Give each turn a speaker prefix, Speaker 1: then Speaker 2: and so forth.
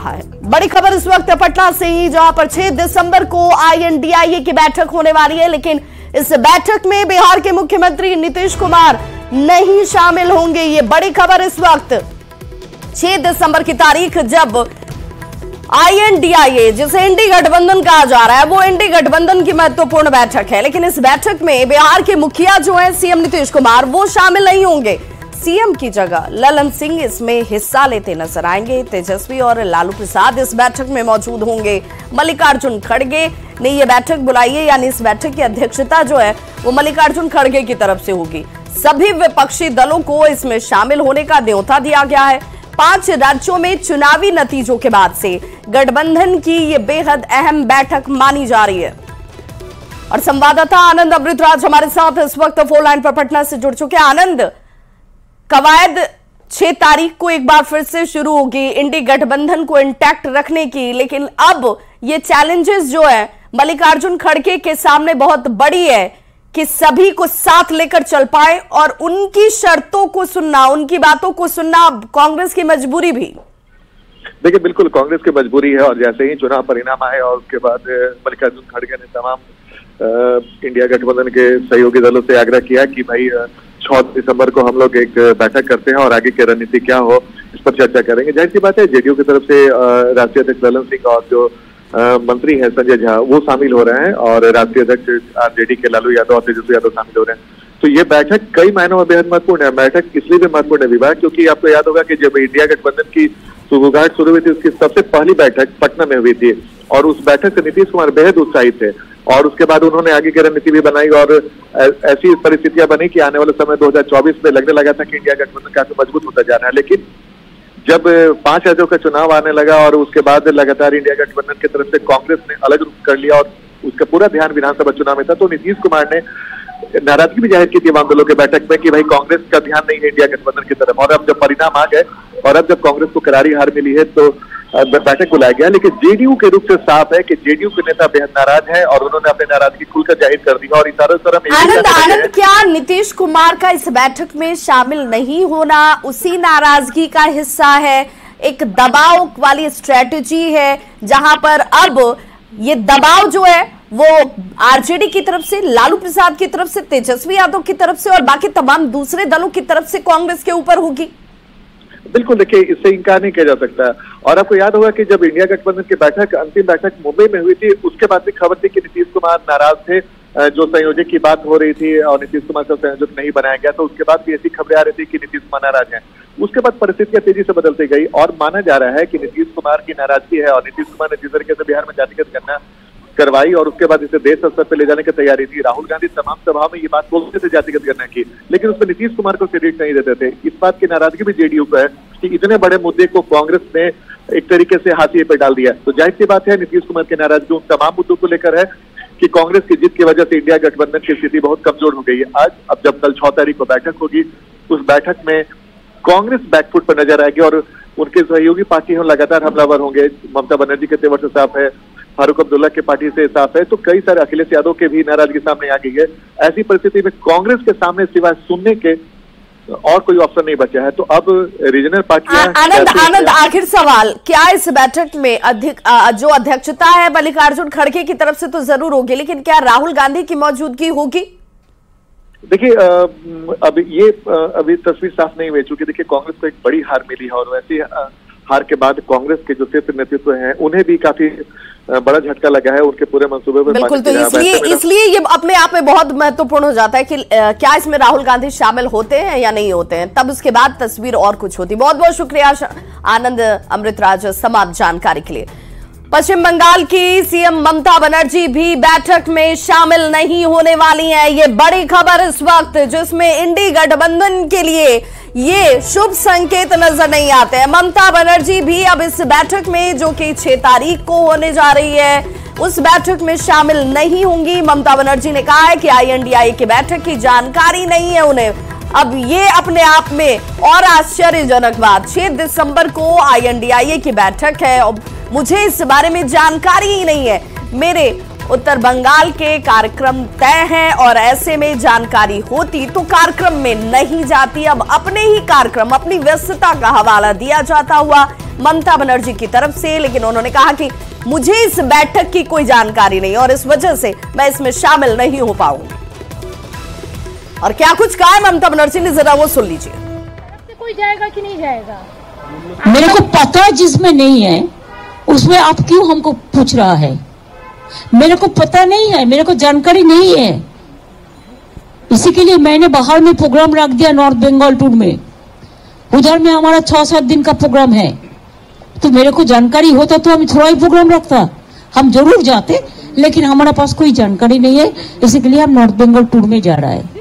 Speaker 1: है। बड़ी खबर इस वक्त पटना से ही, जहां पर 6 दिसंबर को INDIA की बैठक होने वाली है, लेकिन इस बैठक में बिहार के मुख्यमंत्री नीतीश कुमार नहीं शामिल होंगे। ये बड़ी खबर इस वक्त 6 दिसंबर की तारीख, जब INDIA जिसे इंडी गठबंधन कहा जा रहा है, वो इंडी गठबंधन की महत्वपूर्ण बैठक है, लेकिन इस बैठक में बिहार के मुखिया जो है CM नीतीश कुमार, वो शामिल नहीं होंगे। CM की जगह ललन सिंह इसमें हिस्सा लेते नजर आएंगे। तेजस्वी और लालू प्रसाद इस बैठक में मौजूद होंगे। मल्लिकार्जुन खड़गे ने यह बैठक बुलाई है, यानी इस बैठक की अध्यक्षता जो है वो मल्लिकार्जुन खड़गे की तरफ से होगी। सभी विपक्षी दलों को इसमें शामिल होने का न्योता दिया गया है। 5 राज्यों में चुनावी नतीजों के बाद से गठबंधन की ये बेहद अहम बैठक मानी जा रही है। और संवाददाता आनंद अमृतराज हमारे साथ इस वक्त फोन लाइन पर पटना से जुड़ चुके हैं। आनंद, कवायद 6 तारीख को एक बार फिर से शुरू होगी इंडी गठबंधन को इंटैक्ट रखने की, लेकिन अब ये चैलेंजेस जो है मल्लिकार्जुन खड़गे के सामने बहुत बड़ी है कि सभी को साथ लेकर चल पाए और उनकी शर्तों को सुनना, उनकी बातों को सुनना कांग्रेस की मजबूरी भी।
Speaker 2: देखिए, बिल्कुल कांग्रेस की मजबूरी है, और जैसे ही चुनाव परिणाम आए और उसके बाद मल्लिकार्जुन खड़गे ने तमाम इंडिया गठबंधन के सहयोगी दलों से आग्रह किया कि भाई 6 दिसंबर को हम लोग एक बैठक करते हैं और आगे की रणनीति क्या हो इस पर चर्चा करेंगे। जाहिर सी बात है, जेडीयू की तरफ से राष्ट्रीय अध्यक्ष ललन सिंह और जो मंत्री हैं संजय झा, वो शामिल हो रहे हैं, और राष्ट्रीय अध्यक्ष RJD के लालू यादव और तेजस्वी यादव शामिल हो रहे हैं। तो ये बैठक कई मायनों में बेहद महत्वपूर्ण है। बैठक इसलिए भी महत्वपूर्ण है विभाग, क्योंकि आपको याद होगा कि जब इंडिया गठबंधन की शुरुआत शुरू हुई थी, उसकी सबसे पहली बैठक पटना में हुई थी, और उस बैठक से नीतीश कुमार बेहद उत्साहित थे, और उसके बाद उन्होंने आगे की रणनीति भी बनाई, और ऐसी परिस्थितियां बनी कि आने वाले समय 2024 में लगने लगा था कि इंडिया गठबंधन काफी मजबूत होता जा रहा है। लेकिन जब 5 राज्यों का चुनाव आने लगा और उसके बाद लगातार इंडिया गठबंधन की तरफ से कांग्रेस ने अलग रुख कर लिया और उसका पूरा ध्यान विधानसभा चुनाव में था, तो नीतीश कुमार ने नाराजगी भी जाहिर की थी वाम दलों के बैठक में कि भाई कांग्रेस का ध्यान नहीं है इंडिया गठबंधन की तरफ। और अब जब परिणाम आ गए और अब जब कांग्रेस को करारी हार मिली है, तो बैठक बुलाया गया। लेकिन जेडीयू के रूप से साफ है कि जेडीयू के नेता बेहद नाराज है और उन्होंने अपनी नाराजगी खुलकर जाहिर कर दी। और इशारों तरफ
Speaker 1: आनंद, क्या नीतीश कुमार का इस बैठक में शामिल नहीं होना उसी नाराजगी का हिस्सा है? एक दबाव वाली स्ट्रेटेजी है, जहां पर अब ये दबाव जो है वो RJD की तरफ से, लालू प्रसाद की तरफ से, तेजस्वी यादव की तरफ से और बाकी तमाम दूसरे दलों की तरफ से कांग्रेस के ऊपर होगी।
Speaker 2: बिल्कुल, देखिए, इससे इनकार नहीं किया जा सकता। और आपको याद होगा कि जब इंडिया गठबंधन की बैठक, अंतिम बैठक मुंबई में हुई थी, उसके बाद भी खबर थी कि नीतीश कुमार नाराज थे, जो संयोजक की बात हो रही थी और नीतीश कुमार का संयोजक नहीं बनाया गया, तो उसके बाद भी ऐसी खबरें आ रही थी कि नीतीश कुमार नाराज हैं। उसके बाद परिस्थितियां तेजी से बदलती गई और माना जा रहा है कि नीतीश कुमार की नाराजगी है, और नीतीश कुमार ने जिस तरीके से बिहार में जातिगत गणना करवाई और उसके बाद इसे देश स्तर पर ले जाने की तैयारी थी। राहुल गांधी तमाम सभाओं में ये बात बोलते थे जातिगत गणना की, लेकिन उसमें नीतीश कुमार को क्रेडिट नहीं देते थे। इस बात की नाराजगी भी जेडीयू को है कि इतने बड़े मुद्दे को कांग्रेस ने एक तरीके से हाशिए पे डाल दिया। तो जाहिर सी बात है, नीतीश कुमार की नाराजगी उन तमाम मुद्दों को लेकर है कि कांग्रेस की जीत की वजह से इंडिया गठबंधन की स्थिति बहुत कमजोर हो गई है। आज अब जब कल 6 तारीख को बैठक होगी, उस बैठक में कांग्रेस बैकफुट पर नजर आएगी और उनके सहयोगी पार्टी लगातार हमलावर होंगे। ममता बनर्जी के तेवर से साफ है, फारूक अब्दुल्ला के पार्टी से साफ है, तो कई सारे अखिलेश यादव के भी नाराजगी सामने आ गई है। ऐसी परिस्थिति में कांग्रेस के सामने सिवाय सुनने के और कोई ऑप्शन नहीं बचा है। तो अब रीजनल पार्टियां
Speaker 1: आनंद, आखिर सवाल, क्या इस बैठक में जो अध्यक्षता है मल्लिकार्जुन खड़गे की तरफ से तो जरूर होगी, लेकिन क्या राहुल गांधी की मौजूदगी होगी?
Speaker 2: देखिए, अभी तस्वीर साफ नहीं हुई, चूंकि देखिए कांग्रेस को एक बड़ी हार मिली है, और वैसी हार के बाद कांग्रेस के जो शीर्ष नेतृत्व हैं उन्हें भी काफी बड़ा झटका लगा है उनके पूरे मंसूबे में।
Speaker 1: बिल्कुल, तो इसलिए ये अपने आप में बहुत महत्वपूर्ण हो जाता है कि क्या इसमें राहुल गांधी शामिल होते हैं या नहीं होते हैं, तब उसके बाद तस्वीर और कुछ होती। बहुत बहुत शुक्रिया आनंद अमृतराज तमाम जानकारी के लिए। पश्चिम बंगाल की CM ममता बनर्जी भी बैठक में शामिल नहीं होने वाली हैं। ये बड़ी खबर इस वक्त, जिसमें इंडी गठबंधन के लिए ये शुभ संकेत नजर नहीं आते हैं। ममता बनर्जी भी अब इस बैठक में, जो कि 6 तारीख को होने जा रही है, उस बैठक में शामिल नहीं होंगी। ममता बनर्जी ने कहा है कि INDIA की बैठक की जानकारी नहीं है उन्हें। अब ये अपने आप में और आश्चर्यजनक बात, 6 दिसंबर को INDIA की बैठक है और मुझे इस बारे में जानकारी ही नहीं है। मेरे उत्तर बंगाल के कार्यक्रम तय हैं और ऐसे में जानकारी होती तो कार्यक्रम में नहीं जाती। अब अपने ही कार्यक्रम, अपनी व्यस्तता का हवाला दिया जाता हुआ ममता बनर्जी की तरफ से, लेकिन उन्होंने कहा कि मुझे इस बैठक की कोई जानकारी नहीं और इस वजह से मैं इसमें शामिल नहीं हो पाऊंगी। और क्या कुछ कहा है ममता बनर्जी ने, जरा वो सुन लीजिए।
Speaker 3: कोई जाएगा कि नहीं जाएगा
Speaker 4: मेरे को पता जिसमें नहीं है उसमें आप क्यों हमको पूछ रहा है? मेरे को पता नहीं है, मेरे को जानकारी नहीं है, इसी के लिए मैंने बाहर में प्रोग्राम रख दिया नॉर्थ बंगाल टूर में। उधर में हमारा 6-7 दिन का प्रोग्राम है, तो मेरे को जानकारी होता तो हम थोड़ा ही प्रोग्राम रखता, हम जरूर जाते, लेकिन हमारे पास कोई जानकारी नहीं है, इसी के लिए हम नॉर्थ बंगाल टूर में जा रहा है।